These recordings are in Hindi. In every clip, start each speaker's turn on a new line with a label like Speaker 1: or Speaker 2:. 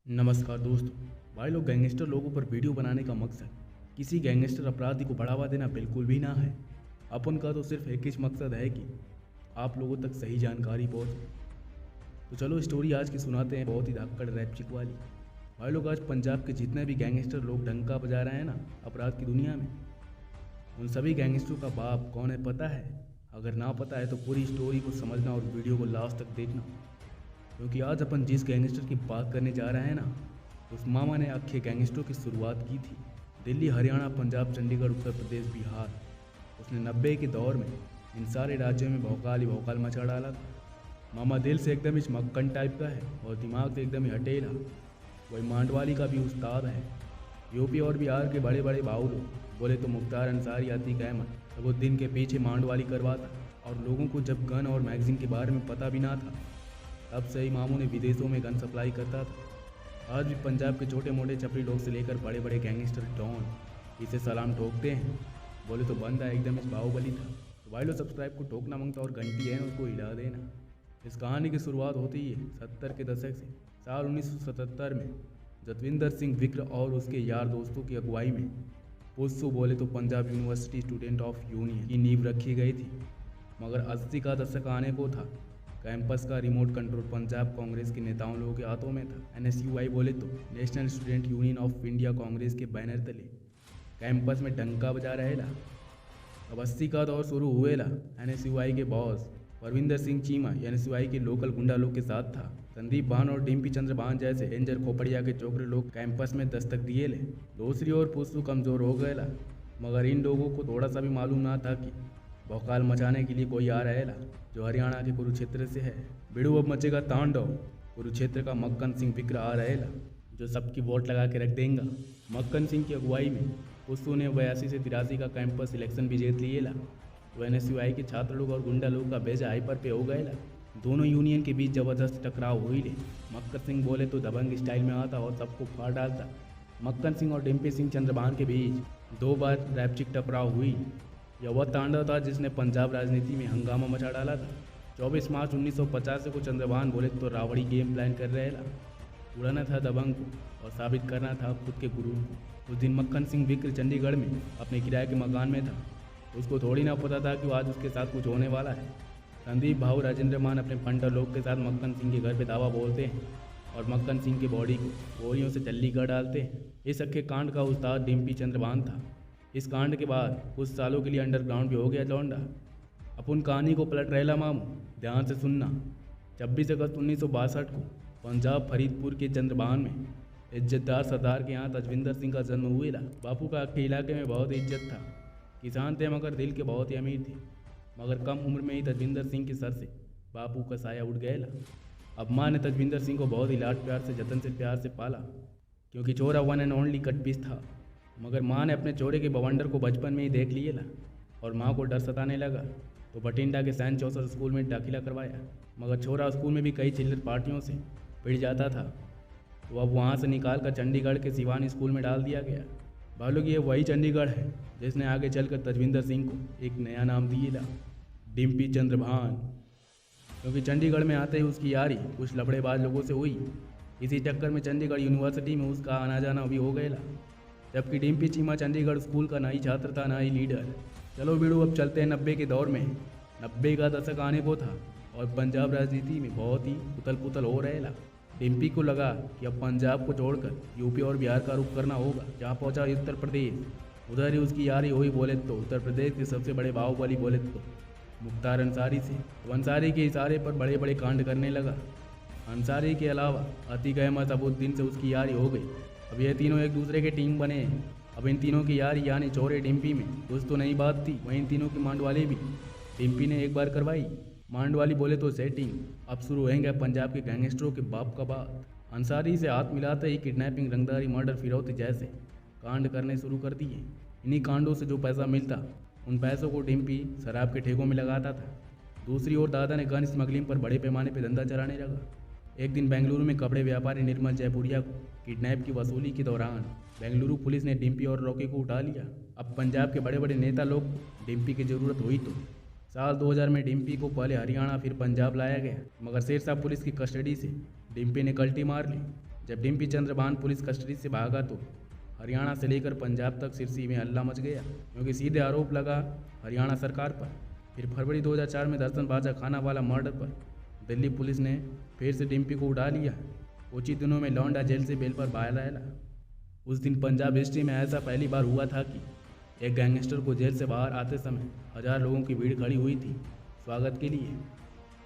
Speaker 1: नमस्कार दोस्तों। भाई लोग, गैंगस्टर लोगों पर वीडियो बनाने का मकसद किसी गैंगस्टर अपराधी को बढ़ावा देना बिल्कुल भी ना है। अपन का तो सिर्फ एक ही मकसद है कि आप लोगों तक सही जानकारी पहुंचे। तो चलो स्टोरी आज की सुनाते हैं, बहुत ही धाकड़ रैपचिक वाली। भाई लोग, आज पंजाब के जितने भी गैंगस्टर लोग डंका बजा रहे हैं ना अपराध की दुनिया में, उन सभी गैंगस्टरों का बाप कौन है पता है? अगर ना पता है तो पूरी स्टोरी को समझना और वीडियो को लास्ट तक देखना, क्योंकि आज अपन जिस गैंगस्टर की बात करने जा रहे हैं ना, उस मामा ने आखे गैंगस्टरों की शुरुआत की थी दिल्ली, हरियाणा, पंजाब, चंडीगढ़, उत्तर प्रदेश, बिहार। उसने 90 के दौर में इन सारे राज्यों में भौकाल ही भौकाल मचा डाला था। मामा दिल से एकदम ही मक्खन टाइप का है और दिमाग से एकदम ही हटेला। वही मांडवाली का भी उस्ताद है। यूपी और बिहार के बड़े बड़े बाउल बोले तो मुख्तार अंसारी, अतीक अहमद, सब वो दिन के पीछे मांडवाली करवाता। और लोगों को जब गन और मैगजीन के बारे में पता भी ना था, तब से ही मामू ने विदेशों में गन सप्लाई करता था। आज भी पंजाब के छोटे मोटे चपड़ी लोग से लेकर बड़े बड़े गैंगस्टर डॉन इसे सलाम ठोकते हैं। बोले तो बंदा एकदम इस बाहुबली था। तो भाई लोग, सब्सक्राइब को ठोकना मांगता और घंटी है उसको हिला देना। इस कहानी की शुरुआत होती है 70 के दशक से। साल 1977 में जतविंदर सिंह विक्र और उसके यार दोस्तों की अगुवाई में पुस्सू, बोले तो Punjab university student of union की नींव रखी गई थी। मगर 80 का दशक आने को था। कैंपस का रिमोट कंट्रोल पंजाब कांग्रेस के नेताओं लोगों के हाथों में था। NSUI, बोले तो national student union of India, Congress के बैनर तले कैंपस में डंका बजा रहेला। अब 80 का दौर शुरू हुएला। NSUI के बॉस परविंदर सिंह चीमा NSUI के लोकल गुंडा लोग के साथ था। संदीप भान और डिम्पी चंद्र भान जैसे डेंजर खोपड़िया के चोकरे लोग कैंपस में दस्तक दिए ले। दूसरी ओर पुस्सू कमजोर हो गएला। मगर इन लोगों को थोड़ा सा भी मालूम ना था कि भौकाल मचाने के लिए कोई आ रहेला, जो हरियाणा के कुरुक्षेत्र से है। बिड़ू अब मचेगा तांडव। कुरुक्षेत्र का मक्खन सिंह विक्र आ रहेला, जो सबकी वोट लगा के रख देंगे। मक्खन सिंह की अगुवाई में पुस्सू ने 82 से 83 का कैंपस इलेक्शन भी जीत लिएला। तो NSUI के छात्र लोग और गुंडा लोग का भेजा हाइपर पे हो गएला। दोनों यूनियन के बीच जबरदस्त टकराव हुई ले। मक्खन सिंह, बोले तो दबंग स्टाइल में आता और सबको फाड़ डालता। मक्खन सिंह और डिम्पी सिंह चंद्रभान के बीच 2 बार रैपचिक टकराव हुई। यह वह तांडव था जिसने पंजाब राजनीति में हंगामा मचा डाला था। 24 मार्च 1950 को चंद्रभान, बोले तो रावड़ी गेम प्लान कर रहे ला। उड़ाना था दबंग को और साबित करना था खुद के गुरूर को। उस दिन मक्खन सिंह विक्र चंडीगढ़ में अपने किराए के मकान में था। उसको थोड़ी ना पता था कि आज उसके साथ कुछ होने वाला है। संदीप भाऊ राजेंद्र मान अपने फंडर लोग के साथ मक्खन सिंह के घर पे दावा बोलते हैं और मक्खन सिंह की बॉडी को गोलियों से चल्ली कर डालते हैं। इस अक्खे कांड का उस्ताद डिम्पी चंद्रभान था। इस कांड के बाद कुछ सालों के लिए अंडरग्राउंड भी हो गया लौंडा। अपन कहानी को पलट रहेला मामू, ध्यान से सुनना। 26 अगस्त 1962 को पंजाब फरीदपुर के चंद्रभान में इज्जतदार सरदार के यहाँ तजविंदर सिंह का जन्म हुएला। बापू का अक्खे इलाके में बहुत इज्जत था। किसान थे मगर दिल के बहुत ही अमीर थे। मगर कम उम्र में ही तजविंदर सिंह के सर से बापू का साया उठ गएला। अब माँ ने तजविंदर सिंह को बहुत ही लाड प्यार से, जतन से, प्यार से पाला, क्योंकि चोरा one and only cut piece था। मगर माँ ने अपने चोरे के बवंडर को बचपन में ही देख लिए ला और माँ को डर सताने लगा, तो बठिंडा के सैन चौसर स्कूल में दाखिला करवाया। मगर छोरा स्कूल में भी कई चिल्लर पार्टियों से पिट जाता था, तो अब वहाँ से निकाल कर चंडीगढ़ के सिवानी स्कूल में डाल दिया गया। भालू ये वही चंडीगढ़ है जिसने आगे चलकर तजविंदर सिंह को एक नया नाम दिए ला, डिम्पी चंद्रभान। क्योंकि चंडीगढ़ में आते ही उसकी यारी कुछ लफड़ेबाज लोगों से हुई। इसी चक्कर में चंडीगढ़ यूनिवर्सिटी में उसका आना जाना भी हो गया। जबकि डिम्पी चीमा चंडीगढ़ स्कूल का ना ही छात्र था ना ही लीडर। चलो बिड़ू, अब चलते हैं 90 के दौर में। 90 का दशक आने को था और पंजाब राजनीति में बहुत ही उथल पुथल हो रहेला। डिम्पी को लगा कि अब पंजाब को छोड़कर यूपी और बिहार का रुख करना होगा। जहाँ पहुँचा उत्तर प्रदेश, उधर ही उसकी यारी हुई, बोले तो उत्तर प्रदेश के सबसे बड़े बाहुबली, बोले तो मुख्तार अंसारी से। तो अंसारी के इशारे पर बड़े बड़े कांड करने लगा। अंसारी के अलावा अतीक अहमद, अबुद्दीन से उसकी यारी हो गई। अब ये तीनों एक दूसरे के टीम बने हैं। अब इन तीनों की यारी यानी चोरे डिम्पी में कुछ तो नई बात थी। वहीं इन तीनों की मांडवाली भी डिम्पी ने एक बार करवाई। मांडवाली, बोले तो सेटिंग। अब शुरू होंगे पंजाब के गैंगस्टरों के बाप का बात। अंसारी से हाथ मिलाते ही किडनैपिंग, रंगदारी, मर्डर, फिरौती जैसे कांड करने शुरू कर दिए। इन्हीं कांडों से जो पैसा मिलता, उन पैसों को डिम्पी शराब के ठेकों में लगाता था। दूसरी ओर दादा ने गन स्मगलिंग पर बड़े पैमाने पर धंधा चलाने लगा। एक दिन बेंगलुरु में कपड़े व्यापारी निर्मल जयपुरिया को किडनैप की वसूली के दौरान बेंगलुरु पुलिस ने डिम्पी और रॉकी को उठा लिया। अब पंजाब के बड़े बड़े नेता लोग को डिम्पी की ज़रूरत हुई तो साल 2000 में डिम्पी को पहले हरियाणा फिर पंजाब लाया गया, मगर शेरशाह पुलिस की कस्टडी से डिम्पी ने कल्टी मार ली। जब डिम्पी चंद्रभान पुलिस कस्टडी से भागा तो हरियाणा से लेकर पंजाब तक सिरसी में हल्ला मच गया, क्योंकि सीधे आरोप लगा हरियाणा सरकार पर। फिर फरवरी 2004 में दर्शन बाजा खाना वाला मर्डर पर दिल्ली पुलिस ने फिर से डिम्पी को उठा लिया। कुछ ही दिनों में लौंडा जेल से बेल पर बाहर आया। उस दिन पंजाब हिस्ट्री में ऐसा पहली बार हुआ था कि एक गैंगस्टर को जेल से बाहर आते समय 1000 लोगों की भीड़ खड़ी हुई थी स्वागत के लिए,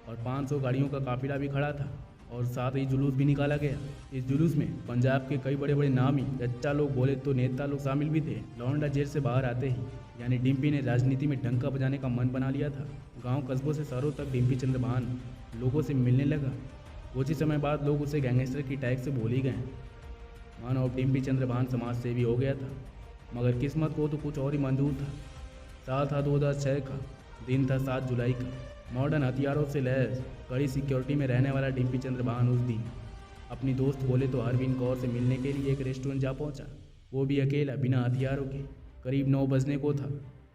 Speaker 1: और 500 गाड़ियों का काफिला भी खड़ा था, और साथ ही जुलूस भी निकाला गया। इस जुलूस में पंजाब के कई बड़े बड़े नामी जच्चा लोग, बोले तो नेता लोग शामिल भी थे। लौंडा जेल से बाहर आते ही यानी डिम्पी ने राजनीति में डंका बजाने का मन बना लिया था। गांव कस्बों से शहरों तक डिम्पी चंद्रभान लोगों से मिलने लगा। कुछ ही समय बाद लोग उसे गैंगस्टर की टैग से भूल ही गए, मानो अब डिम्पी चंद्रभान समाज सेवी हो गया था। मगर किस्मत को तो कुछ और ही मंजूर था। साल था 2006 का, दिन था 7 जुलाई का। मॉडर्न हथियारों से लैस कड़ी सिक्योरिटी में रहने वाला डिम्पी चंद्रभान उस दिन अपनी दोस्त बोले तो अरविंद कौर से मिलने के लिए एक रेस्टोरेंट जा पहुंचा, वो भी अकेला, बिना हथियारों के। करीब 9 बजने को था।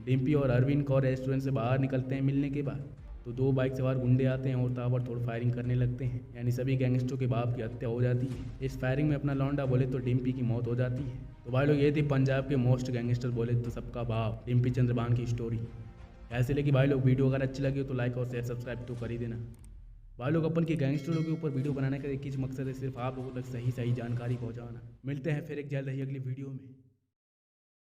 Speaker 1: डिम्पी और अरविंद कौर रेस्टोरेंट से बाहर निकलते हैं। मिलने के बाद तो 2 बाइक सवार गुंडे आते हैं और ताबड़तोड़ फायरिंग करने लगते हैं, यानी सभी गैंगस्टरों के बाप की हत्या हो जाती है। इस फायरिंग में अपना लौंडा बोले तो डिम्पी की मौत हो जाती है। तो भाई लोग, ये थी पंजाब के मोस्ट गैंगस्टर बोले तो सबका बाप डिम्पी चंद्रभान की स्टोरी। ऐसे लेकिन भाई लोग, वीडियो अगर अच्छी लगी हो तो लाइक और शेयर सब्सक्राइब तो कर ही देना। भाई लोग, अपन के गैंगस्टरों के ऊपर वीडियो बनाने का एक ही मकसद है, सिर्फ आप लोगों तक सही जानकारी पहुंचाना। मिलते हैं फिर एक जल्द ही अगली वीडियो में।